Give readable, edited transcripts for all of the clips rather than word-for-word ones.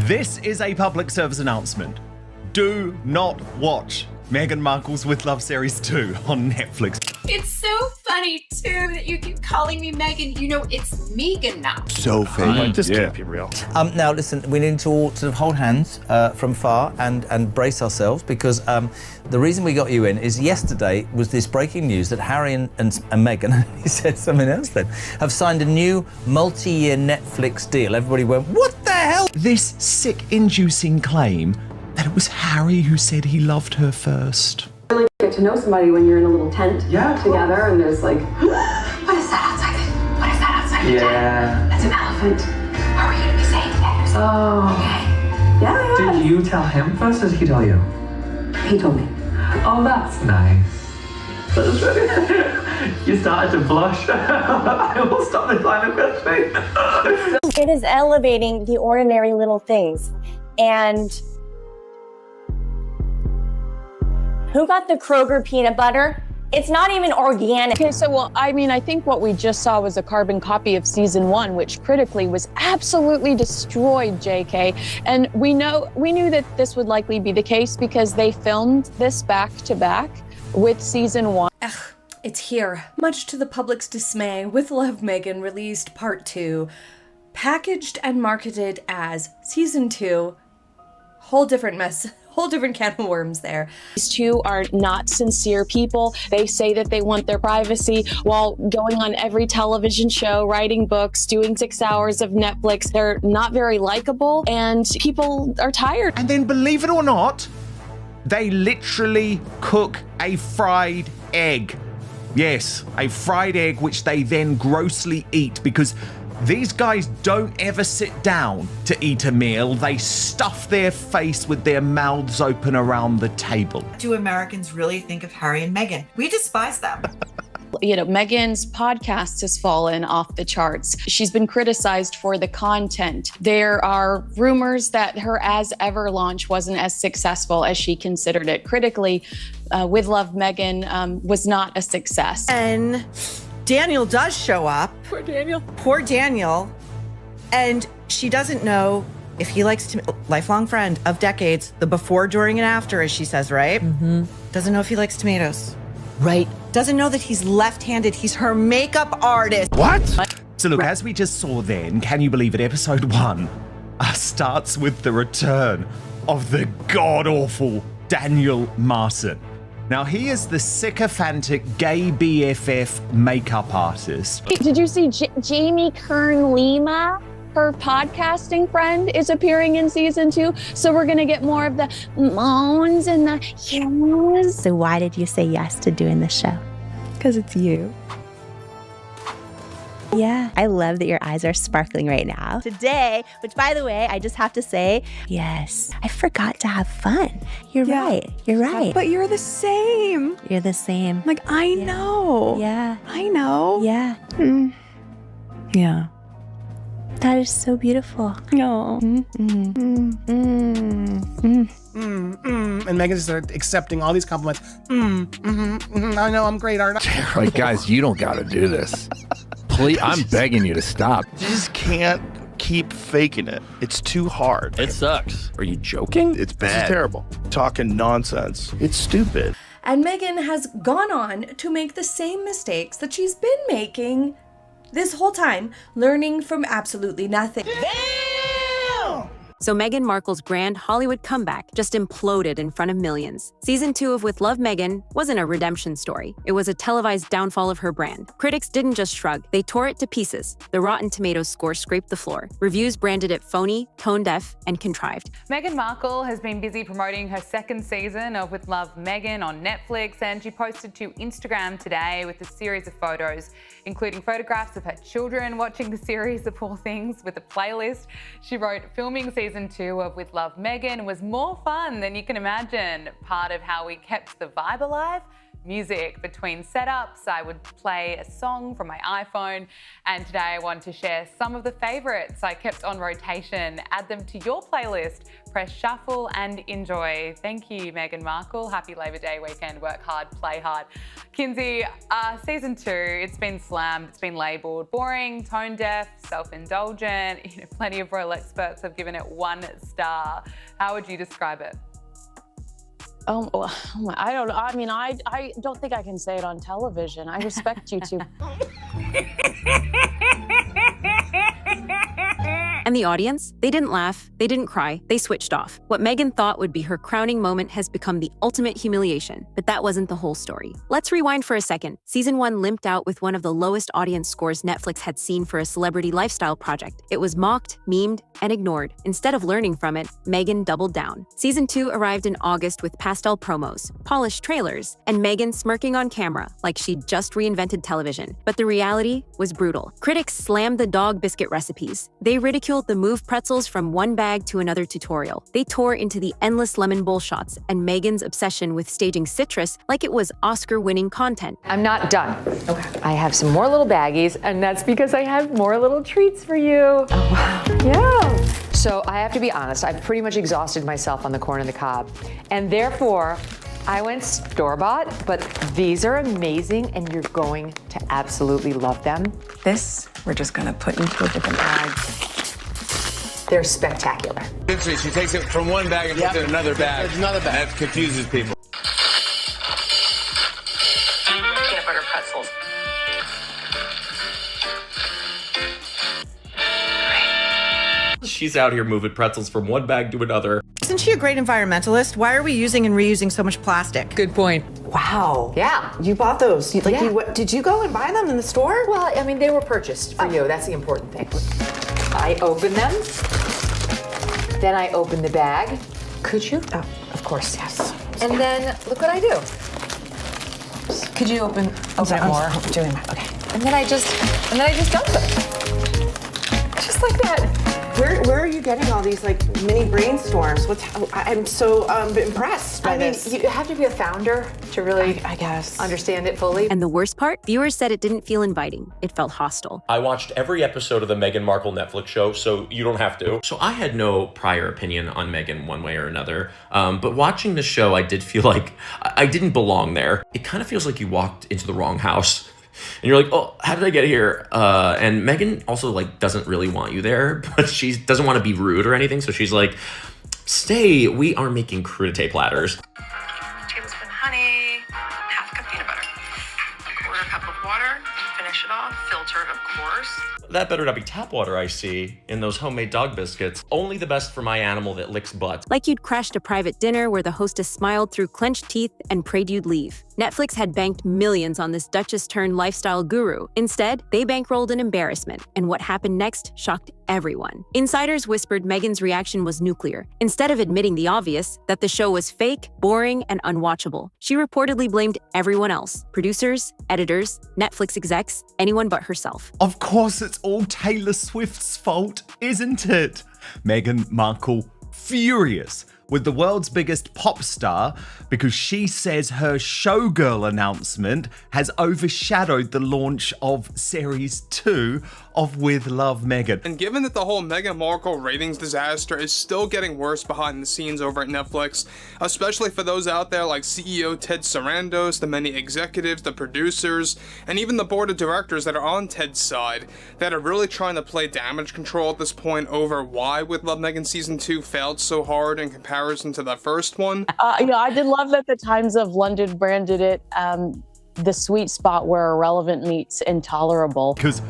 This is a public service announcement. Do not watch Meghan Markle's With Love Series 2 on Netflix. It's so funny, too, that you keep calling me Meghan. You know, it's Megan now. So fake. This can't be real. Now, listen, we need to all sort of hold hands from far and brace ourselves, because the reason we got you in is yesterday was this breaking news that Harry and Meghan, he said something else then, have signed a new multi-year Netflix deal. Everybody went, what the hell? This sick-inducing claim that it was Harry who said he loved her first. Really get to know somebody when you're in a little tent together, and there's like, what is that outside? What is that outside? Yeah. That's an elephant. How are you gonna be safe there? Oh. Okay. Yeah. Did you tell him first, or did he tell you? He told me. Oh, that's nice. You started to blush. I almost stopped this line of questioning. It is elevating the ordinary little things. And who got the Kroger peanut butter? It's not even organic. Okay, so, well, I mean, I think what we just saw was a carbon copy of season 1, which critically was absolutely destroyed, JK. And we knew that this would likely be the case because they filmed this back to back with season 1. It's here. Much to the public's dismay, With Love Meghan released part 2, packaged and marketed as season 2. Whole different mess. Whole different can of worms there. These two are not sincere people. They say that they want their privacy while going on every television show, writing books, doing 6 hours of Netflix. They're not very likable, and people are tired. And then, believe it or not, they literally cook a fried egg. Yes, a fried egg, which they then grossly eat, because these guys don't ever sit down to eat a meal. They stuff their face with their mouths open around the table. Do Americans really think of Harry and Meghan? We despise them. You know, Meghan's podcast has fallen off the charts. She's been criticized for the content. There are rumors that her As Ever launch wasn't as successful as she considered it. Critically, With Love Meghan was not a success. And Daniel does show up. Poor Daniel. Poor Daniel. And she doesn't know if he likes lifelong friend of decades, the before, during, and after, as she says, right? Mm-hmm. Doesn't know if he likes tomatoes. Right. Doesn't know that he's left-handed. He's her makeup artist. What? So look, as we just saw then, can you believe it? Episode 1 starts with the return of the god-awful Daniel Martin. Now, he is the sycophantic gay BFF makeup artist. Did you see Jamie Kern-Lima? Her podcasting friend is appearing in season 2. So we're going to get more of the moans and the yes. So why did you say yes to doing this show? Because it's you. Yeah, I love that your eyes are sparkling right now. Today, which by the way, I just have to say, yes, I forgot to have fun. You're right. You're right. But you're the same. You're the same. Like, I know. Yeah. I know. Yeah. Yeah. That is so beautiful. No. And Meghan started accepting all these compliments. I know, I'm great, aren't I? Like, guys, you don't got to do this. Please, I'm begging you to stop. You just can't keep faking it. It's too hard. It sucks. Are you joking? It's bad. This is terrible. Talking nonsense. It's stupid. And Meghan has gone on to make the same mistakes that she's been making this whole time, learning from absolutely nothing. So Meghan Markle's grand Hollywood comeback just imploded in front of millions. Season 2 of With Love Meghan wasn't a redemption story. It was a televised downfall of her brand. Critics didn't just shrug, they tore it to pieces. The Rotten Tomatoes score scraped the floor. Reviews branded it phony, tone-deaf, and contrived. Meghan Markle has been busy promoting her second season of With Love Meghan on Netflix, and she posted to Instagram today with a series of photos, including photographs of her children watching the series, the poor things, with a playlist. She wrote, filming season 2 of With Love Meghan was more fun than you can imagine. Part of how we kept the vibe alive, music. Between setups, I would play a song from my iPhone, and today I want to share some of the favorites I kept on rotation. Add them to your playlist, press shuffle and enjoy. Thank you, Meghan Markle. Happy Labor Day weekend. Work hard, play hard. Kinsey, season 2, it's been slammed, it's been labelled boring, tone deaf, self-indulgent. Plenty of royal experts have given it 1 star. How would you describe it? I don't know. I mean, I don't think I can say it on television. I respect you two. And the audience, they didn't laugh, they didn't cry, they switched off. What Meghan thought would be her crowning moment has become the ultimate humiliation, but that wasn't the whole story. Let's rewind for a second. Season 1 limped out with one of the lowest audience scores Netflix had seen for a celebrity lifestyle project. It was mocked, memed, and ignored. Instead of learning from it, Meghan doubled down. Season 2 arrived in August with pastel promos, polished trailers, and Meghan smirking on camera like she'd just reinvented television. But the reality was brutal. Critics slammed the dog biscuit recipes. They ridiculed the move pretzels from one bag to another tutorial. They tore into the endless lemon bowl shots and Meghan's obsession with staging citrus like it was Oscar-winning content. I'm not done. Okay. I have some more little baggies, and that's because I have more little treats for you. Oh, wow. Yeah. So I have to be honest, I've pretty much exhausted myself on the corn and the cob, and therefore, I went store-bought, but these are amazing, and you're going to absolutely love them. This, we're just gonna put into a different bag. They're spectacular. Interesting. She takes it from one bag and puts it in another bag. There's another bag. That confuses people. Peanut butter pretzels. She's out here moving pretzels from one bag to another. Isn't she a great environmentalist? Why are we using and reusing so much plastic? Good point. Wow. Yeah. You bought those. Did you go and buy them in the store? Well, I mean, they were purchased for you. That's the important thing. I opened them. Then I opened the bag. Could you? Oh, of course, yes. And then look what I do. Could you open it more? I'm doing that. Okay. And then I just dump it. Just like that. Where are you getting all these mini brainstorms? I'm so impressed by this. You have to be a founder to really, I guess, understand it fully. And the worst part? Viewers said it didn't feel inviting. It felt hostile. I watched every episode of the Meghan Markle Netflix show, so you don't have to. So I had no prior opinion on Meghan one way or another. But watching the show, I did feel like I didn't belong there. It kind of feels like you walked into the wrong house. And you're like, oh, how did I get here? And Meghan also doesn't really want you there, but she doesn't want to be rude or anything. So she's like, stay, we are making crudité platters. Tablespoon honey, half a cup peanut butter, a quarter cup of water, finish it off, filtered of course. That better not be tap water I see in those homemade dog biscuits. Only the best for my animal that licks butt. Like you'd crashed a private dinner where the hostess smiled through clenched teeth and prayed you'd leave. Netflix had banked millions on this duchess-turned-lifestyle guru. Instead, they bankrolled an embarrassment, and what happened next shocked everyone. Insiders whispered Meghan's reaction was nuclear. Instead of admitting the obvious, that the show was fake, boring, and unwatchable, she reportedly blamed everyone else. Producers, editors, Netflix execs, anyone but herself. Of course it's all Taylor Swift's fault, isn't it? Meghan Markle furious with the world's biggest pop star because she says her showgirl announcement has overshadowed the launch of Series 2 of With Love Meghan. And given that the whole Meghan Markle ratings disaster is still getting worse behind the scenes over at Netflix, especially for those out there like CEO Ted Sarandos, the many executives, the producers, and even the board of directors that are on Ted's side that are really trying to play damage control at this point over why With Love Meghan Season 2 failed so hard in comparison to the first one. I did love that the Times of London branded it the sweet spot where irrelevant meets intolerable. Because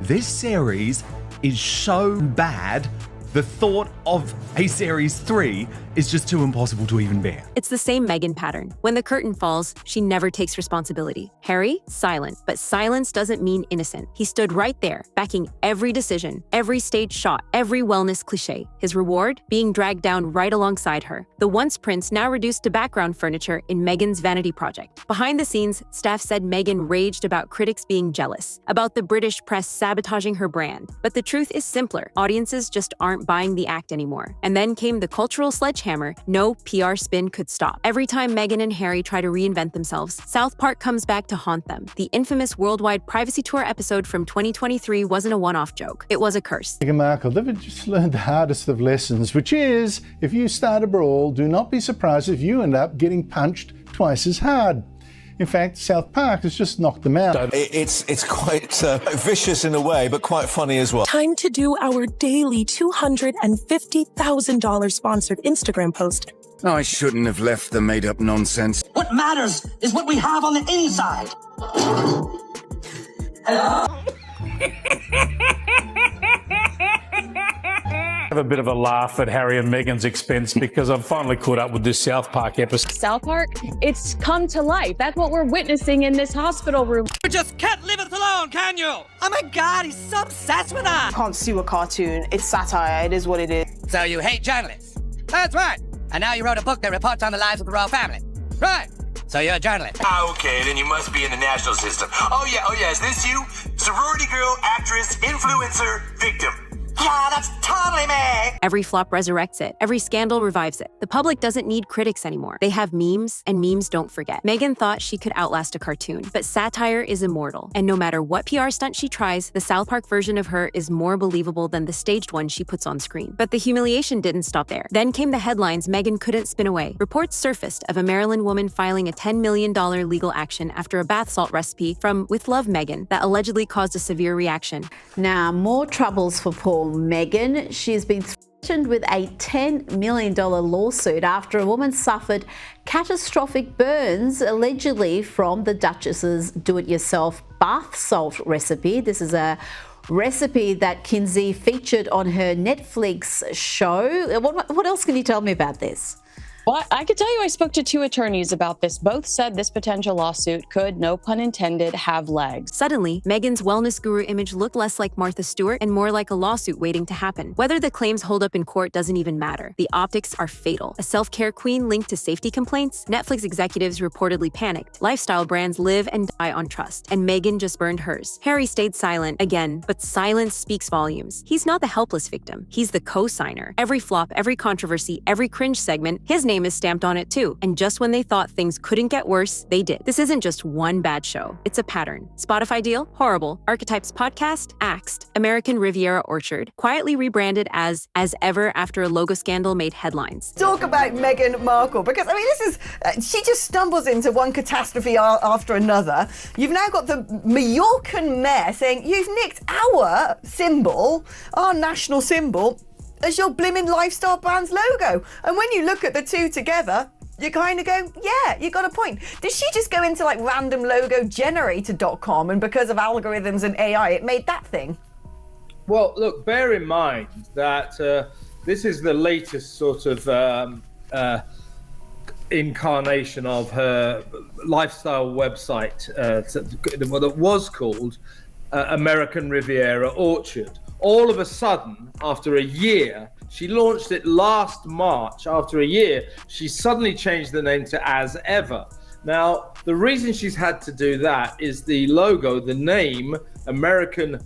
this series is so bad, the thought of a Series 3 is just too impossible to even bear. It's the same Meghan pattern. When the curtain falls, she never takes responsibility. Harry, silent. But silence doesn't mean innocent. He stood right there, backing every decision, every stage shot, every wellness cliche. His reward? Being dragged down right alongside her. The once prince now reduced to background furniture in Meghan's vanity project. Behind the scenes, staff said Meghan raged about critics being jealous, about the British press sabotaging her brand. But the truth is simpler. Audiences just aren't buying the act anymore. And then came the cultural sledgehammer sledgehammer no PR spin could stop. Every time Meghan and Harry try to reinvent themselves, South Park comes back to haunt them. The infamous worldwide privacy tour episode from 2023 wasn't a one-off joke. It was a curse. Meghan Markle, they've just learned the hardest of lessons, which is, if you start a brawl, do not be surprised if you end up getting punched twice as hard. In fact, South Park has just knocked them out. It's quite vicious in a way, but quite funny as well. Time to do our daily $250,000 sponsored Instagram post. I shouldn't have left the made-up nonsense. What matters is what we have on the inside. Hello? Have a bit of a laugh at Harry and Meghan's expense because I've finally caught up with this South Park episode. South Park, it's come to life. That's what we're witnessing in this hospital room. You just can't leave it alone, can you? Oh my God, he's so obsessed with her. Can't sue a cartoon. It's satire. It is what it is. So you hate journalists? That's right. And now you wrote a book that reports on the lives of the royal family. Right. So you're a journalist. Okay, then you must be in the national system. Oh yeah, is this you? Sorority girl, actress, influencer, victim. Yeah, that's totally me. Every flop resurrects it. Every scandal revives it. The public doesn't need critics anymore. They have memes, and memes don't forget. Meghan thought she could outlast a cartoon, but satire is immortal. And no matter what PR stunt she tries, the South Park version of her is more believable than the staged one she puts on screen. But the humiliation didn't stop there. Then came the headlines Meghan couldn't spin away. Reports surfaced of a Maryland woman filing a $10 million legal action after a bath salt recipe from With Love Meghan that allegedly caused a severe reaction. Now, more troubles for poor Meghan. She's been threatened with a $10 million lawsuit after a woman suffered catastrophic burns, allegedly from the Duchess's do-it-yourself bath salt recipe. This is a recipe that Kinsey featured on her Netflix show. What else can you tell me about this? Well, I could tell you I spoke to 2 attorneys about this. Both said this potential lawsuit could, no pun intended, have legs. Suddenly, Meghan's wellness guru image looked less like Martha Stewart and more like a lawsuit waiting to happen. Whether the claims hold up in court doesn't even matter. The optics are fatal. A self-care queen linked to safety complaints? Netflix executives reportedly panicked. Lifestyle brands live and die on trust. And Meghan just burned hers. Harry stayed silent, again, but silence speaks volumes. He's not the helpless victim. He's the co-signer. Every flop, every controversy, every cringe segment, his name is stamped on it too. And just when they thought things couldn't get worse, they did. This isn't just one bad show. It's a pattern. Spotify deal? Horrible. Archetypes podcast? Axed. American Riviera Orchard. Quietly rebranded as Ever after a logo scandal made headlines. Talk about Meghan Markle, because I mean, this is, she just stumbles into one catastrophe after another. You've now got the Mallorcan mayor saying, you've nicked our symbol, our national symbol, as your blimmin' lifestyle brand's logo. And when you look at the two together, you kind of go, yeah, you got a point. Did she just go into like randomlogogenerator.com and because of algorithms and AI, it made that thing? Well, look, bear in mind that this is the latest sort of incarnation of her lifestyle website that was called American Riviera Orchard. All of a sudden, after a year, she launched it last March. After a year, she suddenly changed the name to As Ever. Now, the reason she's had to do that is the logo, the name, American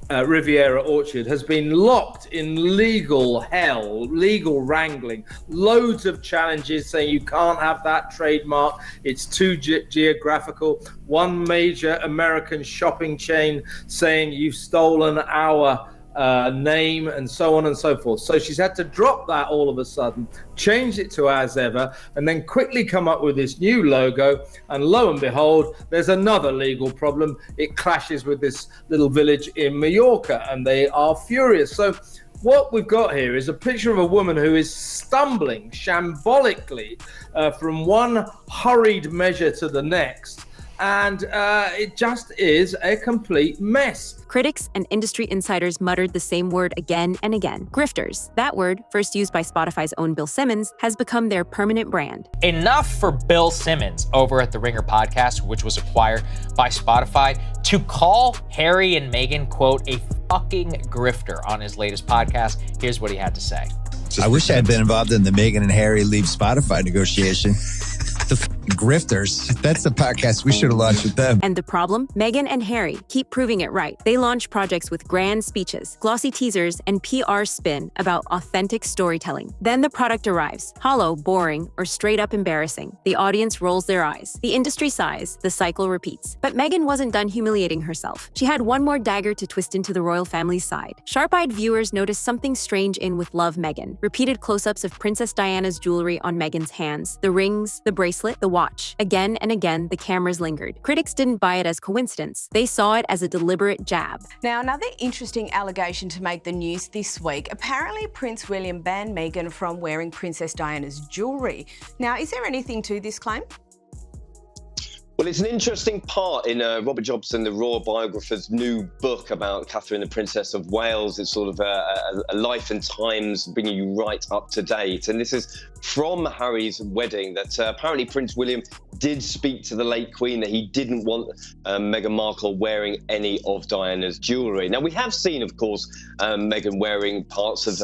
Riviera Orchard, has been locked in legal hell, legal wrangling, loads of challenges saying you can't have that trademark, it's too geographical. One major American shopping chain saying you've stolen our name, and so on and so forth. So she's had to drop that all of a sudden, change it to As Ever, and then quickly come up with this new logo. And lo and behold, there's another legal problem. It clashes with this little village in Mallorca, and they are furious. So what we've got here is a picture of a woman who is stumbling shambolically from one hurried measure to the next. And it just is a complete mess. Critics and industry insiders muttered the same word again and again. Grifters. That word, first used by Spotify's own Bill Simmons, has become their permanent brand. Enough for Bill Simmons over at the Ringer podcast, which was acquired by Spotify, to call Harry and Meghan, quote, a fucking grifter on his latest podcast. Here's what he had to say. I wish I had been involved in the Meghan and Harry leave Spotify negotiation. Grifters. That's the podcast we should have launched with them. And the problem? Meghan and Harry keep proving it right. They launch projects with grand speeches, glossy teasers, and PR spin about authentic storytelling. Then the product arrives, hollow, boring, or straight up embarrassing. The audience rolls their eyes. The industry sighs. The cycle repeats. But Meghan wasn't done humiliating herself. She had one more dagger to twist into the royal family's side. Sharp-eyed viewers noticed something strange in With Love, Meghan. Repeated close-ups of Princess Diana's jewelry on Meghan's hands, the rings, the bracelet, the watch. Again and again, the cameras lingered. Critics didn't buy it as coincidence. They saw it as a deliberate jab. Now, another interesting allegation to make the news this week. Apparently, Prince William banned Meghan from wearing Princess Diana's jewelry. Now, is there anything to this claim? Well, it's an interesting part in Robert Jobson, the royal biographer's new book about Catherine, the Princess of Wales. It's sort of a life and times, bringing you right up to date. And this is from Harry's wedding, that apparently Prince William did speak to the late Queen that he didn't want Meghan Markle wearing any of Diana's jewellery. Now, we have seen, of course, Meghan wearing parts of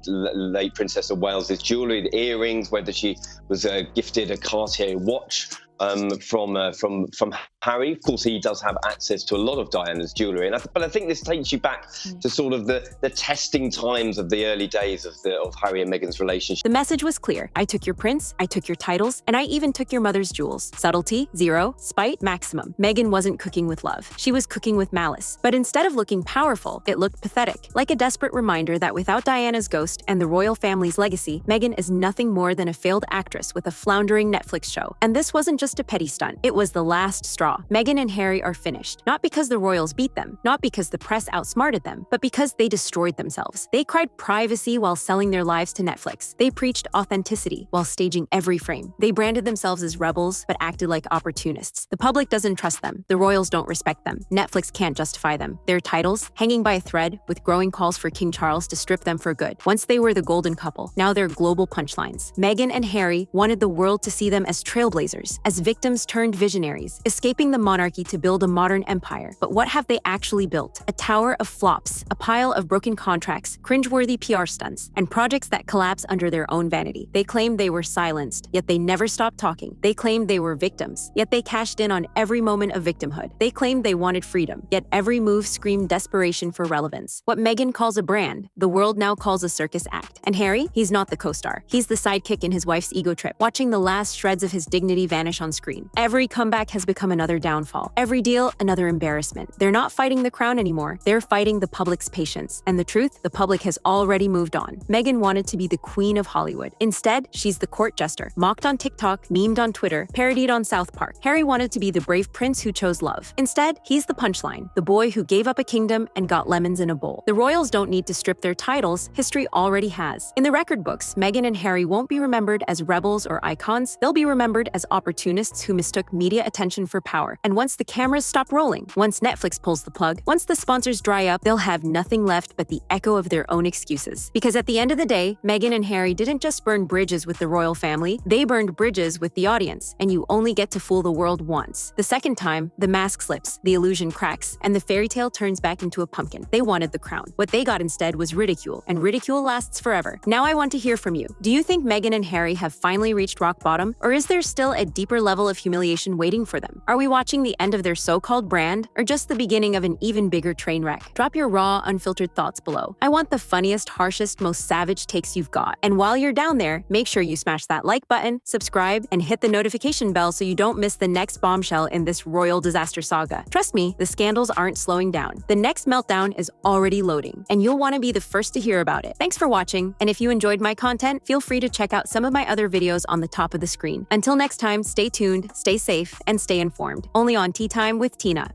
late Princess of Wales's jewellery, the earrings, whether she was gifted a Cartier watch from Harry. Of course, he does have access to a lot of Diana's jewellery, but I think this takes you back to sort of the testing times of the early days of Harry and Meghan's relationship. The message was clear. I took your prince, I took your titles, and I even took your mother's jewels. Subtlety, 0. Spite, maximum. Meghan wasn't cooking with love. She was cooking with malice. But instead of looking powerful, it looked pathetic. Like a desperate reminder that without Diana's ghost and the royal family's legacy, Meghan is nothing more than a failed actress with a floundering Netflix show. And this wasn't just a petty stunt. It was the last straw. Meghan and Harry are finished. Not because the royals beat them, not because the press outsmarted them, but because they destroyed themselves. They cried privacy while selling their lives to Netflix. They preached authenticity while staging every frame. They branded themselves as rebels, but acted like opportunists. The public doesn't trust them. The royals don't respect them. Netflix can't justify them. Their titles, hanging by a thread, with growing calls for King Charles to strip them for good. Once they were the golden couple, now they're global punchlines. Meghan and Harry wanted the world to see them as trailblazers, as victims turned visionaries, escaping the monarchy to build a modern empire. But what have they actually built? A tower of flops, a pile of broken contracts, cringeworthy PR stunts, and projects that collapse under their own vanity. They claimed they were silenced, yet they never stopped talking. They claimed they were victims, yet they cashed in on every moment of victimhood. They claimed they wanted freedom, yet every move screamed desperation for relevance. What Meghan calls a brand, the world now calls a circus act. And Harry? He's not the co-star. He's the sidekick in his wife's ego trip, watching the last shreds of his dignity vanish on screen. Every comeback has become another downfall. Every deal, another embarrassment. They're not fighting the crown anymore. They're fighting the public's patience. And the truth, the public has already moved on. Meghan wanted to be the queen of Hollywood. Instead, she's the court jester, mocked on TikTok, memed on Twitter, parodied on South Park. Harry wanted to be the brave prince who chose love. Instead, he's the punchline, the boy who gave up a kingdom and got lemons in a bowl. The royals don't need to strip their titles. History already has. In the record books, Meghan and Harry won't be remembered as rebels or icons. They'll be remembered as opportunists who mistook media attention for power. And once the cameras stop rolling, once Netflix pulls the plug, once the sponsors dry up, they'll have nothing left but the echo of their own excuses. Because at the end of the day, Meghan and Harry didn't just burn bridges with the royal family, they burned bridges with the audience, and you only get to fool the world once. The second time, the mask slips, the illusion cracks, and the fairy tale turns back into a pumpkin. They wanted the crown. What they got instead was ridicule, and ridicule lasts forever. Now I want to hear from you. Do you think Meghan and Harry have finally reached rock bottom, or is there still a deeper level of humiliation waiting for them? Are we watching the end of their so-called brand, or just the beginning of an even bigger train wreck? Drop your raw, unfiltered thoughts below. I want the funniest, harshest, most savage takes you've got. And while you're down there, make sure you smash that like button, subscribe, and hit the notification bell so you don't miss the next bombshell in this royal disaster saga. Trust me, the scandals aren't slowing down. The next meltdown is already loading, and you'll want to be the first to hear about it. Thanks for watching, and if you enjoyed my content, feel free to check out some of my other videos on the top of the screen. Until next time, stay tuned, stay safe, and stay informed. Only on Tea Time with Tina.